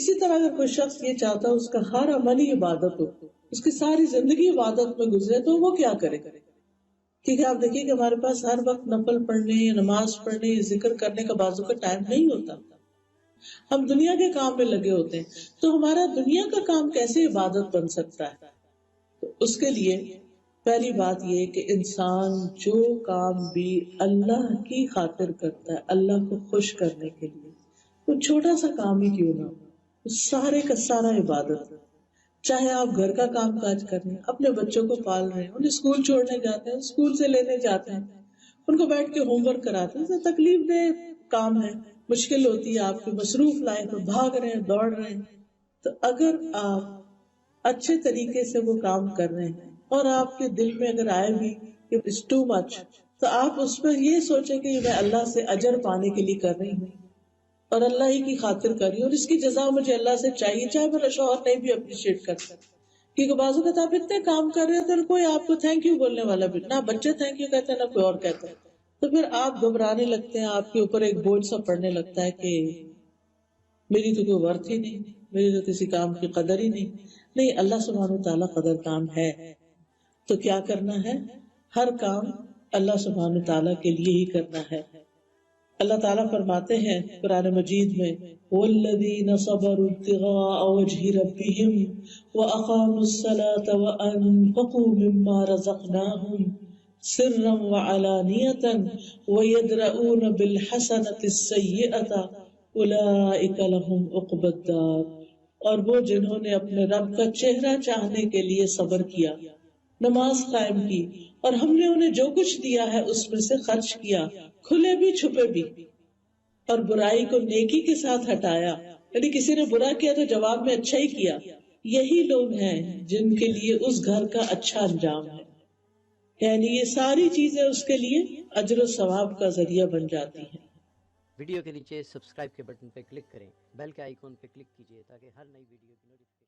اسی طرح اگر کوئی شخص یہ چاہتا ہے اس کا ہر عمل ہی عبادت ہو، اس کی ساری زندگی عبادت میں گزرے، تو وہ کیا کرے؟ کیونکہ آپ دیکھیے کہ ہمارے پاس ہر وقت نفل پڑھنے یا نماز پڑھنے یا ذکر کرنے کا بازو کا ٹائم نہیں ہوتا، ہم دنیا کے کام میں لگے ہوتے ہیں، تو ہمارا دنیا کا کام کیسے عبادت بن سکتا ہے؟ تو اس کے لیے پہلی بات یہ کہ انسان جو کام بھی اللہ کی خاطر کرتا ہے، اللہ کو خوش کرنے کے لیے، وہ چھوٹا سا کام ہی کیوں نہ ہو، سارے کا سارا عبادت ہے۔ چاہے آپ گھر کا کام کاج کر رہے ہیں، اپنے بچوں کو پال رہے ہیں، انہیں اسکول چھوڑنے جاتے ہیں، اسکول سے لینے جاتے ہیں، ان کو بیٹھ کے ہوم ورک کراتے ہیں، تکلیف دہ کام ہے، مشکل ہوتی ہے، آپ کی مصروف لائف میں بھاگ رہے ہیں، دوڑ رہے ہیں، تو اگر آپ اچھے طریقے سے وہ کام کر رہے ہیں اور آپ کے دل میں اگر آئے بھی کہ اٹس ٹو مچ، تو آپ اس پر یہ سوچیں کہ میں اللہ سے اجر پانے کے لیے کر رہی ہوں اور اللہ ہی کی خاطر کر رہی ہوں، اور اس کی جزا مجھے اللہ سے چاہیے، چاہے میرا شوہر نہیں بھی اپریشیٹ کرتا، کیونکہ بعض اوقات آپ اتنے کام کر رہے ہوتے ہیں کوئی آپ کو تھینک یو بولنے والا بھی نہ، بچے تھینک یو کہتے ہیں نہ کوئی اور کہتا ہے، تو پھر آپ گھبرانے لگتے ہیں، آپ کے اوپر ایک بوجھ سا پڑنے لگتا ہے کہ میری تو کوئی ورتھ ہی نہیں، میری تو کسی کام کی قدر ہی نہیں، اللہ سبحانہ وتعالیٰ قدر کام ہے۔ تو کیا کرنا ہے؟ ہر کام اللہ سبحانہ وتعالیٰ کے لیے ہی کرنا ہے۔ اللہ تعالیٰ فرماتے ہیں قرآن مجید میں وَالَّذِينَ صَبَرُوا ابْتِغَاءَ وَجْهِ رَبِّهِمْ وَأَقَامُوا الصَّلَاةَ وَأَنفَقُوا مِمَّا رَزَقْنَاهُمْ سِرًّا وَعَلَانِيَةً وَيَدْرَؤُونَ بِالْحَسَنَةِ السَّيِّئَةَ أُولَئِكَ لَهُمْ عُقْبَى الدَّارِ، اور وہ جنہوں نے اپنے رب کا چہرہ چاہنے کے لیے صبر کیا، نماز قائم کی، اور ہم نے انہیں جو کچھ دیا ہے اس میں سے خرچ کیا، کھلے بھی چھپے بھی، اور برائی کو نیکی کے ساتھ ہٹایا، یعنی کسی نے برا کیا تو جواب میں اچھا ہی کیا، یہی لوگ ہیں جن کے لیے اس گھر کا اچھا انجام ہے، یعنی یہ ساری چیزیں اس کے لیے اجر و ثواب کا ذریعہ بن جاتی ہیں۔ ویڈیو کے نیچے سبسکرائب کے بٹن پہ کلک کریں، بیل کے آئیکن پہ کلک کیجیے تاکہ ہر نئی ویڈیو کی نوٹیفکیشن